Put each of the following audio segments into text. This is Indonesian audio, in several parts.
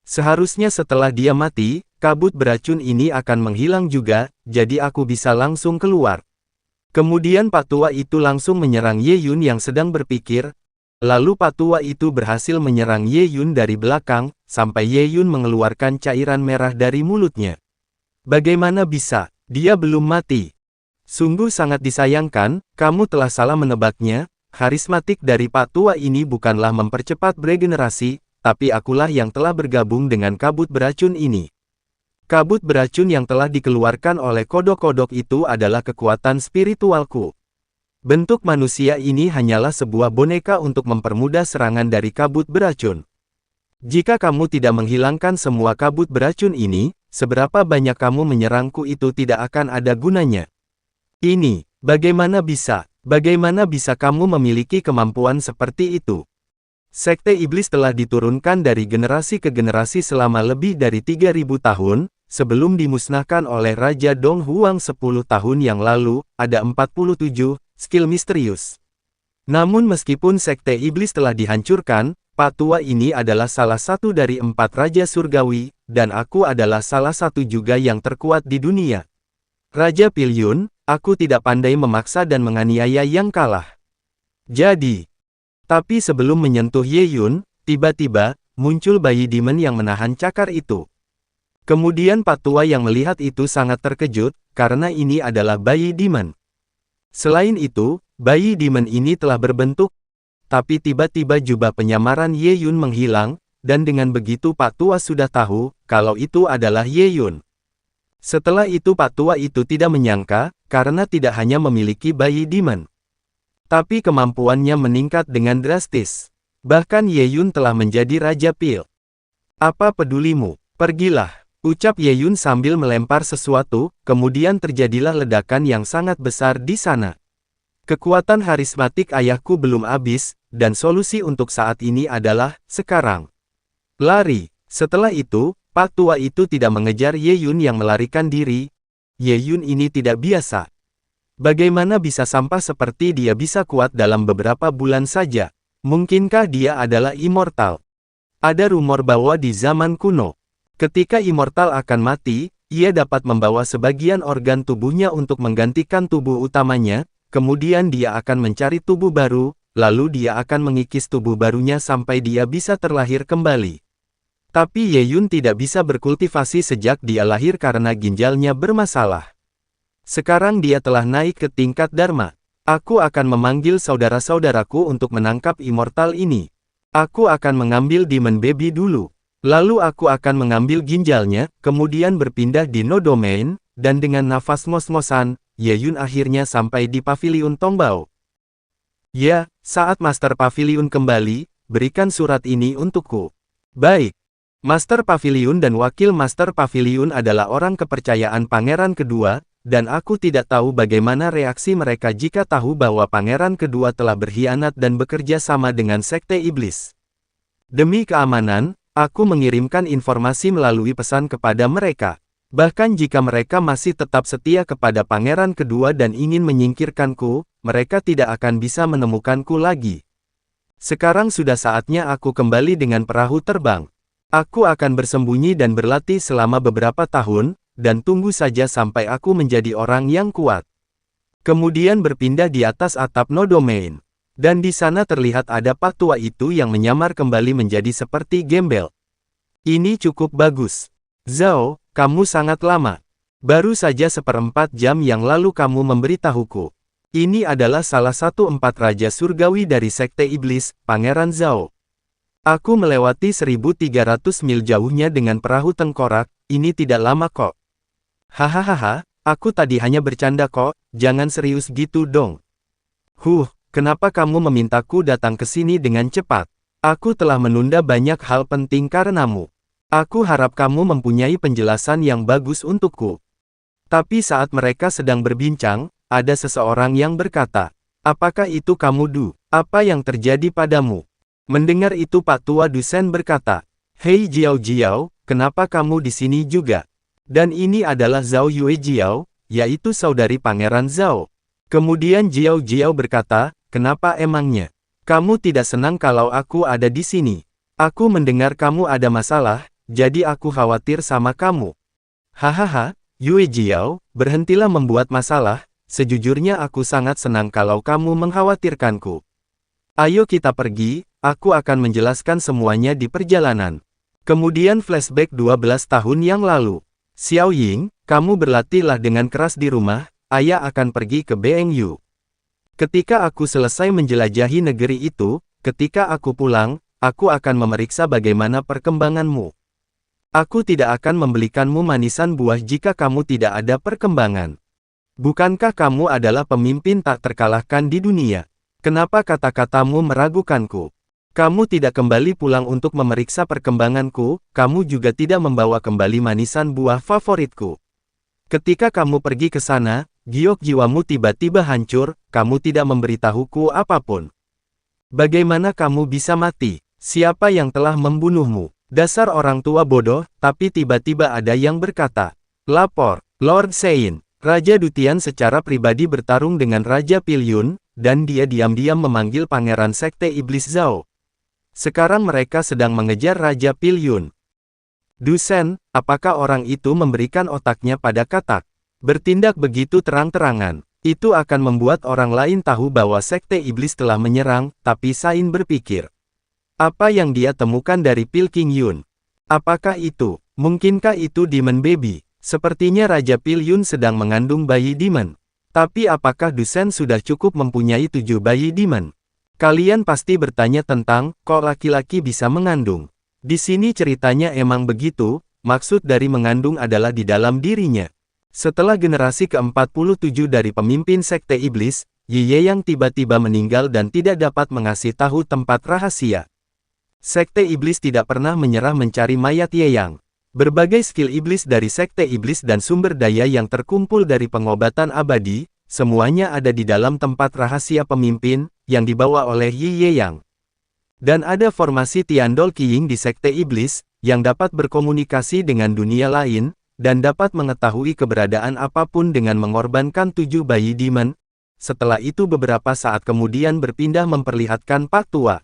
Seharusnya setelah dia mati, kabut beracun ini akan menghilang juga, jadi aku bisa langsung keluar. Kemudian Pak Tua itu langsung menyerang Ye Yun yang sedang berpikir. Lalu Pak Tua itu berhasil menyerang Ye Yun dari belakang, sampai Ye Yun mengeluarkan cairan merah dari mulutnya. Bagaimana bisa? Dia belum mati. Sungguh sangat disayangkan, kamu telah salah menebaknya. Karismatik dari Pak Tua ini bukanlah mempercepat regenerasi, tapi akulah yang telah bergabung dengan kabut beracun ini. Kabut beracun yang telah dikeluarkan oleh kodok-kodok itu adalah kekuatan spiritualku. Bentuk manusia ini hanyalah sebuah boneka untuk mempermudah serangan dari kabut beracun. Jika kamu tidak menghilangkan semua kabut beracun ini, seberapa banyak kamu menyerangku itu tidak akan ada gunanya. Ini, bagaimana bisa kamu memiliki kemampuan seperti itu? Sekte Iblis telah diturunkan dari generasi ke generasi selama lebih dari 3000 tahun, sebelum dimusnahkan oleh Raja Dong Huang 10 tahun yang lalu, ada 47 skill misterius. Namun meskipun Sekte Iblis telah dihancurkan, Pak Tua ini adalah salah satu dari 4 Raja Surgawi, dan aku adalah salah satu juga yang terkuat di dunia. Raja Pilyun, aku tidak pandai memaksa dan menganiaya yang kalah. Tapi sebelum menyentuh Ye Yun, tiba-tiba, muncul bayi demon yang menahan cakar itu. Kemudian Pak Tua yang melihat itu sangat terkejut, karena ini adalah bayi demon. Selain itu, bayi demon ini telah berbentuk, tapi tiba-tiba jubah penyamaran Ye Yun menghilang, dan dengan begitu Pak Tua sudah tahu, kalau itu adalah Ye Yun. Setelah itu Pak Tua itu tidak menyangka, karena tidak hanya memiliki bayi demon, tapi kemampuannya meningkat dengan drastis. Bahkan Ye Yun telah menjadi Raja Pil. Apa pedulimu? Pergilah, ucap Ye Yun sambil melempar sesuatu, kemudian terjadilah ledakan yang sangat besar di sana. Kekuatan karismatik ayahku belum habis, dan solusi untuk saat ini adalah, sekarang. Lari. Setelah itu, Pak Tua itu tidak mengejar Ye Yun yang melarikan diri. Ye Yun ini tidak biasa. Bagaimana bisa sampah seperti dia bisa kuat dalam beberapa bulan saja? Mungkinkah dia adalah immortal? Ada rumor bahwa di zaman kuno, ketika immortal akan mati, ia dapat membawa sebagian organ tubuhnya untuk menggantikan tubuh utamanya, kemudian dia akan mencari tubuh baru, lalu dia akan mengikis tubuh barunya sampai dia bisa terlahir kembali. Tapi Ye Yun tidak bisa berkultivasi sejak dia lahir karena ginjalnya bermasalah. Sekarang dia telah naik ke tingkat Dharma. Aku akan memanggil saudara-saudaraku untuk menangkap immortal ini. Aku akan mengambil Demon Baby dulu. Lalu aku akan mengambil ginjalnya, kemudian berpindah di No Domain, dan dengan nafas ngos-ngosan, Ye Yun akhirnya sampai di Paviliun Tongbao. Ya, saat Master Paviliun kembali, berikan surat ini untukku. Baik. Master Paviliun dan Wakil Master Paviliun adalah orang kepercayaan Pangeran Kedua, dan aku tidak tahu bagaimana reaksi mereka jika tahu bahwa Pangeran Kedua telah berkhianat dan bekerja sama dengan Sekte Iblis. Demi keamanan, aku mengirimkan informasi melalui pesan kepada mereka. Bahkan jika mereka masih tetap setia kepada Pangeran Kedua dan ingin menyingkirkanku, mereka tidak akan bisa menemukanku lagi. Sekarang sudah saatnya aku kembali dengan perahu terbang. Aku akan bersembunyi dan berlatih selama beberapa tahun, dan tunggu saja sampai aku menjadi orang yang kuat. Kemudian berpindah di atas atap No Domain. Dan di sana terlihat ada Pak Tua itu yang menyamar kembali menjadi seperti gembel. Ini cukup bagus. Zhao, kamu sangat lama. Baru saja 1/4 jam yang lalu kamu memberitahuku. Ini adalah salah satu 4 Raja Surgawi dari Sekte Iblis, Pangeran Zhao. Aku melewati 1300 mil jauhnya dengan perahu tengkorak, ini tidak lama kok. Hahaha, aku tadi hanya bercanda kok, jangan serius gitu dong. Kenapa kamu memintaku datang ke sini dengan cepat? Aku telah menunda banyak hal penting karenamu. Aku harap kamu mempunyai penjelasan yang bagus untukku. Tapi saat mereka sedang berbincang, ada seseorang yang berkata, apakah itu kamu Du? Apa yang terjadi padamu? Mendengar itu Pak Tua Dusen berkata, Hei Jiao Jiao, kenapa kamu di sini juga? Dan ini adalah Zhao Yue Jiao, yaitu saudari Pangeran Zhao. Kemudian Jiao Jiao berkata, kenapa emangnya? Kamu tidak senang kalau aku ada di sini? Aku mendengar kamu ada masalah, jadi aku khawatir sama kamu. Hahaha, Yue Jiao, berhentilah membuat masalah, sejujurnya aku sangat senang kalau kamu mengkhawatirkanku. Ayo kita pergi, aku akan menjelaskan semuanya di perjalanan. Kemudian flashback 12 tahun yang lalu. Xiao Ying, kamu berlatihlah dengan keras di rumah, ayah akan pergi ke Bengyu. Ketika aku selesai menjelajahi negeri itu, ketika aku pulang, aku akan memeriksa bagaimana perkembanganmu. Aku tidak akan membelikanmu manisan buah jika kamu tidak ada perkembangan. Bukankah kamu adalah pemimpin tak terkalahkan di dunia? Kenapa kata-katamu meragukanku? Kamu tidak kembali pulang untuk memeriksa perkembanganku, kamu juga tidak membawa kembali manisan buah favoritku. Ketika kamu pergi ke sana, giok jiwamu tiba-tiba hancur, kamu tidak memberitahuku apapun. Bagaimana kamu bisa mati? Siapa yang telah membunuhmu? Dasar orang tua bodoh, tapi tiba-tiba ada yang berkata. Lapor, Lord Sein. Raja Dutian secara pribadi bertarung dengan Raja Pilyun, dan dia diam-diam memanggil Pangeran Sekte Iblis Zhao. Sekarang mereka sedang mengejar Raja Pilyun. Dusen, apakah orang itu memberikan otaknya pada katak? Bertindak begitu terang-terangan. Itu akan membuat orang lain tahu bahwa Sekte Iblis telah menyerang, tapi Sain berpikir. Apa yang dia temukan dari Pil King Yun? Apakah itu? Mungkinkah itu Demon Baby? Sepertinya Raja Pilyun sedang mengandung bayi demon. Tapi apakah Dusen sudah cukup mempunyai 7 bayi demon? Kalian pasti bertanya tentang, kok laki-laki bisa mengandung? Di sini ceritanya emang begitu, maksud dari mengandung adalah di dalam dirinya. Setelah generasi ke-47 dari pemimpin Sekte Iblis, Yi Ye yang tiba-tiba meninggal dan tidak dapat mengasih tahu tempat rahasia. Sekte Iblis tidak pernah menyerah mencari mayat Ye Yang. Berbagai skill iblis dari Sekte Iblis dan sumber daya yang terkumpul dari pengobatan abadi, semuanya ada di dalam tempat rahasia pemimpin, yang dibawa oleh Yi Ye Yang. Dan ada formasi Tiandol Qiying di Sekte Iblis, yang dapat berkomunikasi dengan dunia lain, dan dapat mengetahui keberadaan apapun dengan mengorbankan 7 bayi demon. Setelah itu beberapa saat kemudian berpindah memperlihatkan Pak Tua.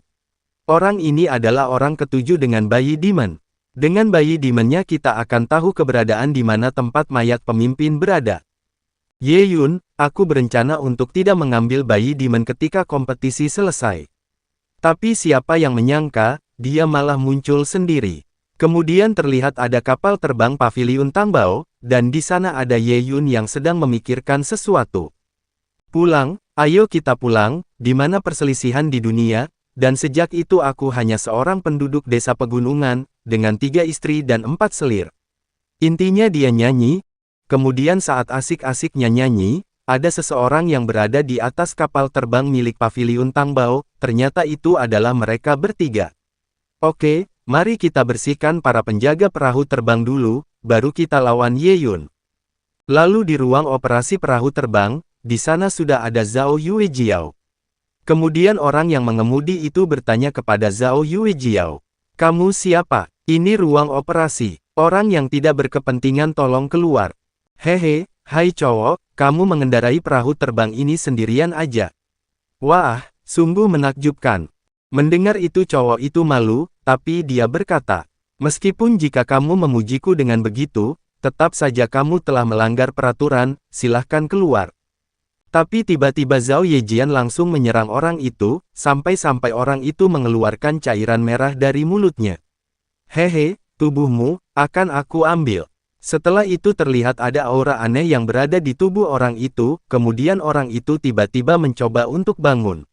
Orang ini adalah orang ketujuh dengan bayi demon. Dengan bayi demonnya kita akan tahu keberadaan di mana tempat mayat pemimpin berada. Ye Yun, aku berencana untuk tidak mengambil bayi demon ketika kompetisi selesai. Tapi siapa yang menyangka, dia malah muncul sendiri. Kemudian terlihat ada kapal terbang Paviliun Tangbao, dan di sana ada Ye Yun yang sedang memikirkan sesuatu. Pulang, ayo kita pulang, di mana perselisihan di dunia, dan sejak itu aku hanya seorang penduduk desa pegunungan, dengan 3 istri dan 4 selir. Intinya dia nyanyi, kemudian saat asik-asiknya nyanyi, ada seseorang yang berada di atas kapal terbang milik Paviliun Tangbao, ternyata itu adalah mereka bertiga. Oke, mari kita bersihkan para penjaga perahu terbang dulu, baru kita lawan Ye Yun. Lalu di ruang operasi perahu terbang, di sana sudah ada Zhao Yuejiao. Kemudian orang yang mengemudi itu bertanya kepada Zhao Yuejiao. Kamu siapa? Ini ruang operasi. Orang yang tidak berkepentingan tolong keluar. Hehe, hai cowok, kamu mengendarai perahu terbang ini sendirian aja. Wah, sungguh menakjubkan. Mendengar itu cowok itu malu, tapi dia berkata, meskipun jika kamu memujiku dengan begitu, tetap saja kamu telah melanggar peraturan, silahkan keluar. Tapi tiba-tiba Zhao Yejian langsung menyerang orang itu, sampai-sampai orang itu mengeluarkan cairan merah dari mulutnya. Hehe, tubuhmu, akan aku ambil. Setelah itu terlihat ada aura aneh yang berada di tubuh orang itu, kemudian orang itu tiba-tiba mencoba untuk bangun.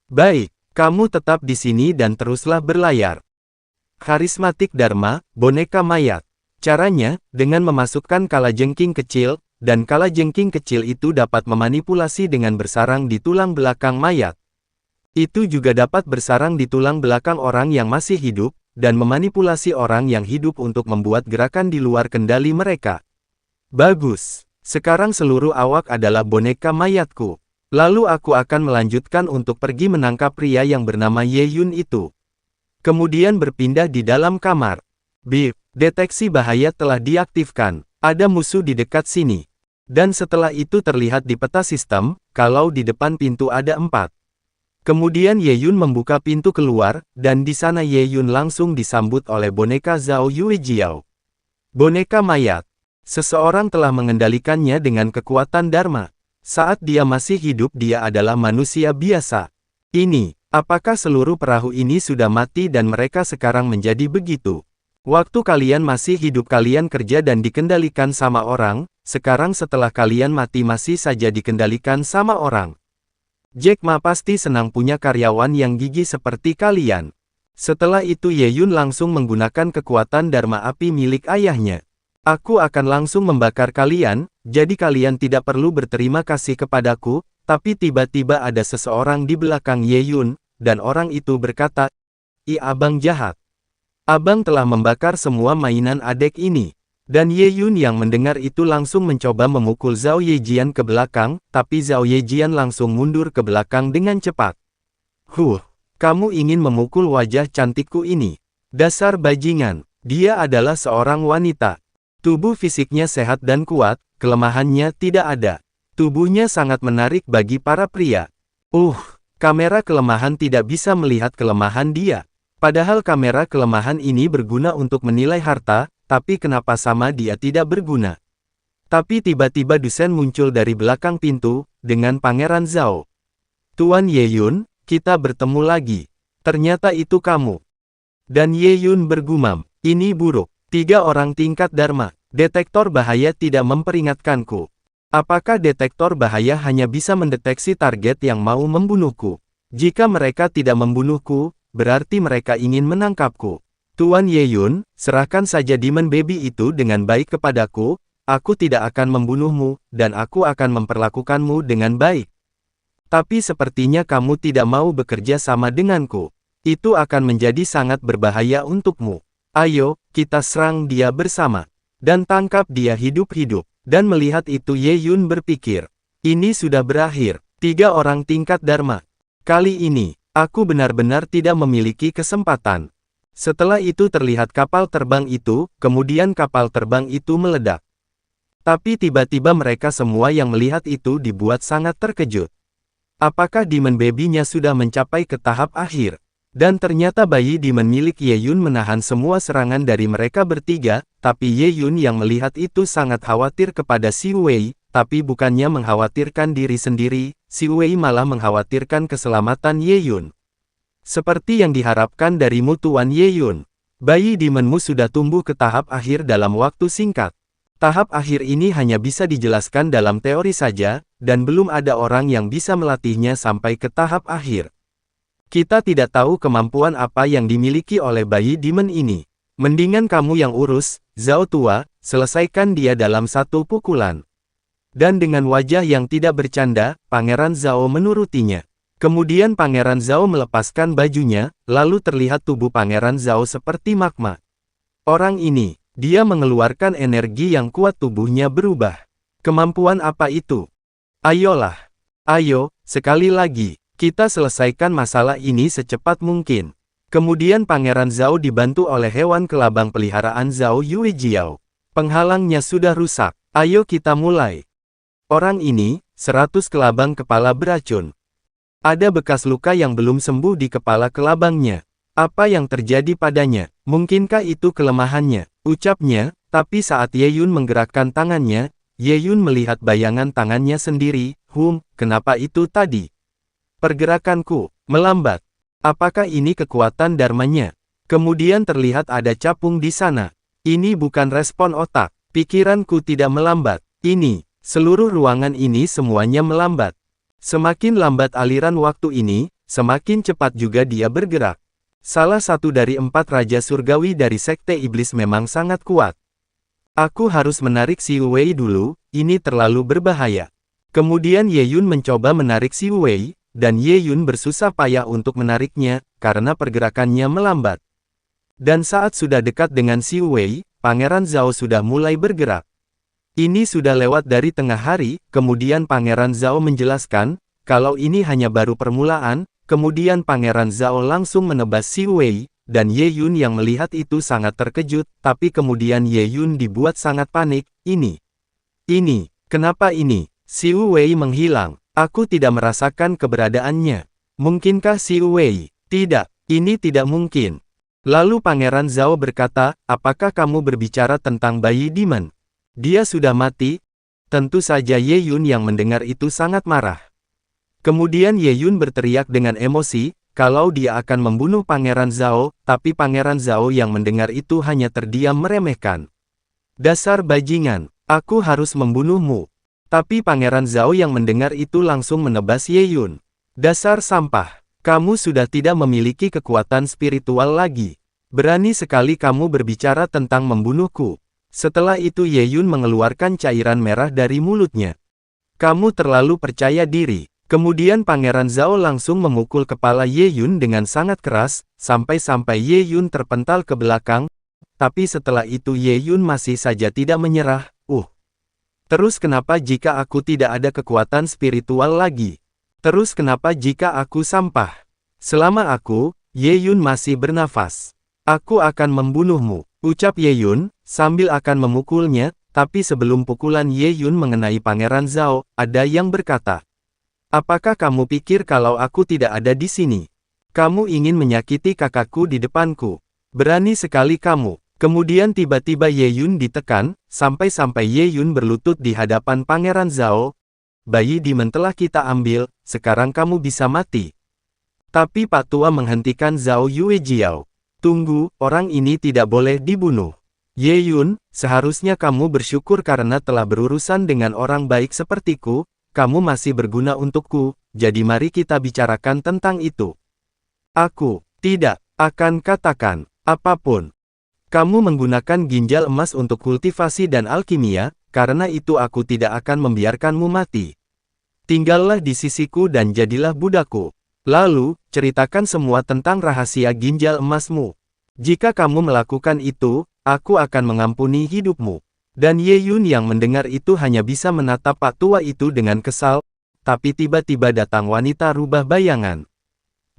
Baik, kamu tetap di sini dan teruslah berlayar. Karismatik Dharma, boneka mayat. Caranya, dengan memasukkan kalajengking kecil, dan kalajengking kecil itu dapat memanipulasi dengan bersarang di tulang belakang mayat. Itu juga dapat bersarang di tulang belakang orang yang masih hidup, dan memanipulasi orang yang hidup untuk membuat gerakan di luar kendali mereka. Bagus. Sekarang seluruh awak adalah boneka mayatku. Lalu aku akan melanjutkan untuk pergi menangkap pria yang bernama Ye Yun itu. Kemudian berpindah di dalam kamar. Bip, deteksi bahaya telah diaktifkan. Ada musuh di dekat sini. Dan setelah itu terlihat di peta sistem, kalau di depan pintu ada 4 Kemudian Ye Yun membuka pintu keluar, dan di sana Ye Yun langsung disambut oleh boneka Zhao Yuejiao. Boneka mayat. Seseorang telah mengendalikannya dengan kekuatan Dharma. Saat dia masih hidup dia adalah manusia biasa. Ini, apakah seluruh perahu ini sudah mati dan mereka sekarang menjadi begitu? Waktu kalian masih hidup kalian kerja dan dikendalikan sama orang, sekarang setelah kalian mati masih saja dikendalikan sama orang. Jack Ma pasti senang punya karyawan yang gigih seperti kalian. Setelah itu Ye Yun langsung menggunakan kekuatan Dharma api milik ayahnya. Aku akan langsung membakar kalian, jadi kalian tidak perlu berterima kasih kepadaku, tapi tiba-tiba ada seseorang di belakang Ye Yun, dan orang itu berkata, abang jahat. Abang telah membakar semua mainan adek ini. Dan Ye Yun yang mendengar itu langsung mencoba memukul Zhao Yejian ke belakang, tapi Zhao Yejian langsung mundur ke belakang dengan cepat. Kamu ingin memukul wajah cantikku ini. Dasar bajingan, dia adalah seorang wanita. Tubuh fisiknya sehat dan kuat, kelemahannya tidak ada. Tubuhnya sangat menarik bagi para pria. Kamera kelemahan tidak bisa melihat kelemahan dia. Padahal kamera kelemahan ini berguna untuk menilai harta, tapi kenapa sama dia tidak berguna? Tapi tiba-tiba Dusen muncul dari belakang pintu, dengan Pangeran Zhao. Tuan Ye Yun, kita bertemu lagi. Ternyata itu kamu. Dan Ye Yun bergumam, ini buruk. 3 orang tingkat Dharma. Detektor bahaya tidak memperingatkanku. Apakah detektor bahaya hanya bisa mendeteksi target yang mau membunuhku? Jika mereka tidak membunuhku, berarti mereka ingin menangkapku. Tuan Ye Yun, serahkan saja Demon Baby itu dengan baik kepadaku, aku tidak akan membunuhmu, dan aku akan memperlakukanmu dengan baik. Tapi sepertinya kamu tidak mau bekerja sama denganku. Itu akan menjadi sangat berbahaya untukmu. Ayo, kita serang dia bersama. Dan tangkap dia hidup-hidup. Dan melihat itu Ye Yun berpikir, ini sudah berakhir. 3 orang tingkat Dharma. Kali ini, aku benar-benar tidak memiliki kesempatan. Setelah itu terlihat kapal terbang itu, kemudian kapal terbang itu meledak. Tapi tiba-tiba mereka semua yang melihat itu dibuat sangat terkejut. Apakah Demon Baby-nya sudah mencapai ke tahap akhir? Dan ternyata bayi Demon milik Ye Yun menahan semua serangan dari mereka bertiga, tapi Ye Yun yang melihat itu sangat khawatir kepada Si Wei, tapi bukannya mengkhawatirkan diri sendiri, Si Wei malah mengkhawatirkan keselamatan Ye Yun. Seperti yang diharapkan darimu Tuan Ye Yun. Bayi Demonmu sudah tumbuh ke tahap akhir dalam waktu singkat. Tahap akhir ini hanya bisa dijelaskan dalam teori saja, dan belum ada orang yang bisa melatihnya sampai ke tahap akhir. Kita tidak tahu kemampuan apa yang dimiliki oleh bayi Demon ini. Mendingan kamu yang urus, Zhao tua, selesaikan dia dalam 1 pukulan. Dan dengan wajah yang tidak bercanda, Pangeran Zhao menurutinya. Kemudian Pangeran Zhao melepaskan bajunya, lalu terlihat tubuh Pangeran Zhao seperti magma. Orang ini, dia mengeluarkan energi yang kuat, tubuhnya berubah. Kemampuan apa itu? Ayolah. Ayo, sekali lagi. Kita selesaikan masalah ini secepat mungkin. Kemudian Pangeran Zhao dibantu oleh hewan kelabang peliharaan Zhao Yuejiao. Penghalangnya sudah rusak. Ayo kita mulai. Orang ini, 100 kelabang kepala beracun. Ada bekas luka yang belum sembuh di kepala kelabangnya. Apa yang terjadi padanya? Mungkinkah itu kelemahannya? Ucapnya, tapi saat Ye Yun menggerakkan tangannya, Ye Yun melihat bayangan tangannya sendiri. Kenapa itu tadi? Pergerakanku melambat. Apakah ini kekuatan dharmanya? Kemudian terlihat ada capung di sana. Ini bukan respon otak. Pikiranku tidak melambat. Ini, seluruh ruangan ini semuanya melambat. Semakin lambat aliran waktu ini, semakin cepat juga dia bergerak. Salah satu dari 4 Raja Surgawi dari Sekte Iblis memang sangat kuat. Aku harus menarik Si Wei dulu, ini terlalu berbahaya. Kemudian Ye Yun mencoba menarik Si Wei, dan Ye Yun bersusah payah untuk menariknya, karena pergerakannya melambat. Dan saat sudah dekat dengan Si Wei, Pangeran Zhao sudah mulai bergerak. Ini sudah lewat dari tengah hari, kemudian Pangeran Zhao menjelaskan, kalau ini hanya baru permulaan, kemudian Pangeran Zhao langsung menebas Si Wei, dan Ye Yun yang melihat itu sangat terkejut, tapi kemudian Ye Yun dibuat sangat panik, ini, kenapa ini? Si Wei menghilang. Aku tidak merasakan keberadaannya. Mungkinkah Xiu Wei? Tidak, ini tidak mungkin. Lalu Pangeran Zhao berkata, apakah kamu berbicara tentang bayi Demon? Dia sudah mati? Tentu saja Ye Yun yang mendengar itu sangat marah. Kemudian Ye Yun berteriak dengan emosi, kalau dia akan membunuh Pangeran Zhao, tapi Pangeran Zhao yang mendengar itu hanya terdiam meremehkan. Dasar bajingan, aku harus membunuhmu. Tapi Pangeran Zhao yang mendengar itu langsung menebas Ye Yun. Dasar sampah, kamu sudah tidak memiliki kekuatan spiritual lagi. Berani sekali kamu berbicara tentang membunuhku. Setelah itu Ye Yun mengeluarkan cairan merah dari mulutnya. Kamu terlalu percaya diri. Kemudian Pangeran Zhao langsung memukul kepala Ye Yun dengan sangat keras, sampai-sampai Ye Yun terpental ke belakang. Tapi setelah itu Ye Yun masih saja tidak menyerah. Terus kenapa jika aku tidak ada kekuatan spiritual lagi? Terus kenapa jika aku sampah? Selama aku, Ye Yun masih bernafas. Aku akan membunuhmu, ucap Ye Yun, sambil akan memukulnya, tapi sebelum pukulan Ye Yun mengenai Pangeran Zhao, ada yang berkata, apakah kamu pikir kalau aku tidak ada di sini? Kamu ingin menyakiti kakakku di depanku. Berani sekali kamu. Kemudian tiba-tiba Ye Yun ditekan, sampai-sampai Ye Yun berlutut di hadapan Pangeran Zhao. Bayi Demon telah kita ambil, sekarang kamu bisa mati. Tapi Pak Tua menghentikan Zhao Yuejiao. Tunggu, orang ini tidak boleh dibunuh. Ye Yun, seharusnya kamu bersyukur karena telah berurusan dengan orang baik sepertiku, kamu masih berguna untukku, jadi mari kita bicarakan tentang itu. Aku tidak akan katakan apapun. Kamu menggunakan ginjal emas untuk kultivasi dan alkimia, karena itu aku tidak akan membiarkanmu mati. Tinggallah di sisiku dan jadilah budakku. Lalu, ceritakan semua tentang rahasia ginjal emasmu. Jika kamu melakukan itu, aku akan mengampuni hidupmu. Dan Ye Yun yang mendengar itu hanya bisa menatap Pak Tua itu dengan kesal, tapi tiba-tiba datang wanita rubah bayangan.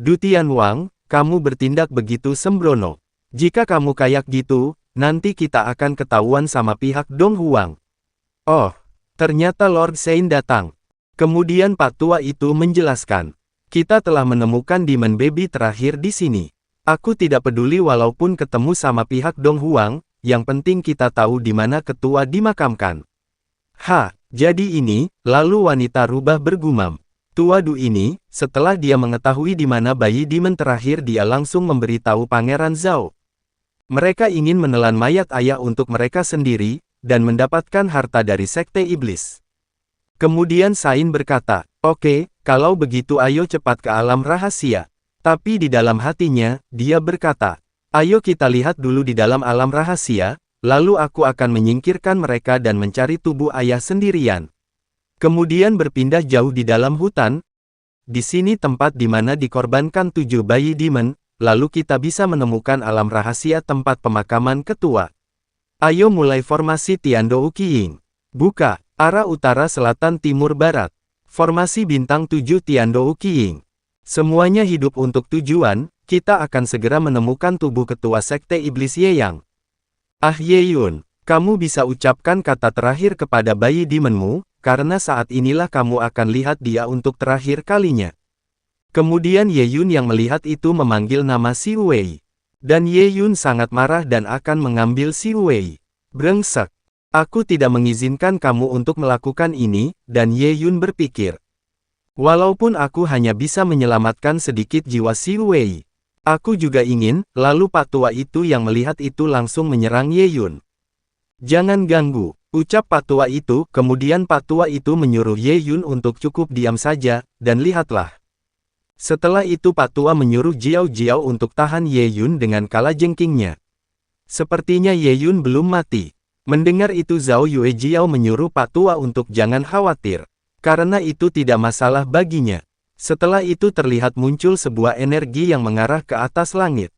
Du Tianwang, kamu bertindak begitu sembrono. Jika kamu kayak gitu, nanti kita akan ketahuan sama pihak Dong Huang. Oh, ternyata Lord Sein datang. Kemudian Pak Tua itu menjelaskan, kita telah menemukan Demon Baby terakhir di sini. Aku tidak peduli walaupun ketemu sama pihak Dong Huang, yang penting kita tahu di mana ketua dimakamkan. Jadi ini, lalu wanita rubah bergumam. Tua Du ini, setelah dia mengetahui di mana bayi Demon terakhir dia langsung memberitahu Pangeran Zhao. Mereka ingin menelan mayat ayah untuk mereka sendiri, dan mendapatkan harta dari Sekte Iblis. Kemudian Sain berkata, oke, kalau begitu ayo cepat ke alam rahasia. Tapi di dalam hatinya, dia berkata, ayo kita lihat dulu di dalam alam rahasia, lalu aku akan menyingkirkan mereka dan mencari tubuh ayah sendirian. Kemudian berpindah jauh di dalam hutan. Di sini tempat di mana dikorbankan 7 bayi Demon, lalu kita bisa menemukan alam rahasia tempat pemakaman ketua. Ayo mulai formasi Tiandou Qiying. Buka, arah utara selatan timur barat. Formasi bintang 7 Tiandou Qiying. Semuanya hidup untuk tujuan, kita akan segera menemukan tubuh ketua Sekte Iblis Yeyang. Ye Yun, kamu bisa ucapkan kata terakhir kepada bayi Demonmu, karena saat inilah kamu akan lihat dia untuk terakhir kalinya. Kemudian Ye Yun yang melihat itu memanggil nama Xiu Wei. Dan Ye Yun sangat marah dan akan mengambil Xiu Wei. Brengsek. Aku tidak mengizinkan kamu untuk melakukan ini, dan Ye Yun berpikir. Walaupun aku hanya bisa menyelamatkan sedikit jiwa Xiu Wei. Aku juga ingin, lalu Pak Tua itu yang melihat itu langsung menyerang Ye Yun. Jangan ganggu, ucap Pak Tua itu, kemudian Pak Tua itu menyuruh Ye Yun untuk cukup diam saja, dan lihatlah. Setelah itu Pak Tua menyuruh Jiao Jiao untuk tahan Ye Yun dengan kalajengkingnya. Sepertinya Ye Yun belum mati. Mendengar itu Zhao Yuejiao menyuruh Pak Tua untuk jangan khawatir. Karena itu tidak masalah baginya. Setelah itu terlihat muncul sebuah energi yang mengarah ke atas langit.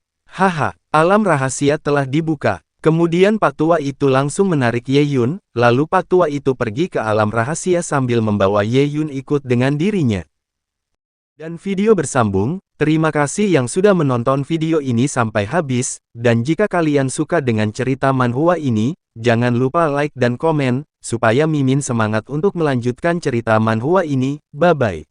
Alam rahasia telah dibuka. Kemudian Pak Tua itu langsung menarik Ye Yun, lalu Pak Tua itu pergi ke alam rahasia sambil membawa Ye Yun ikut dengan dirinya. Dan video bersambung, terima kasih yang sudah menonton video ini sampai habis, dan jika kalian suka dengan cerita manhwa ini, jangan lupa like dan komen, supaya Mimin semangat untuk melanjutkan cerita manhwa ini. Bye-bye.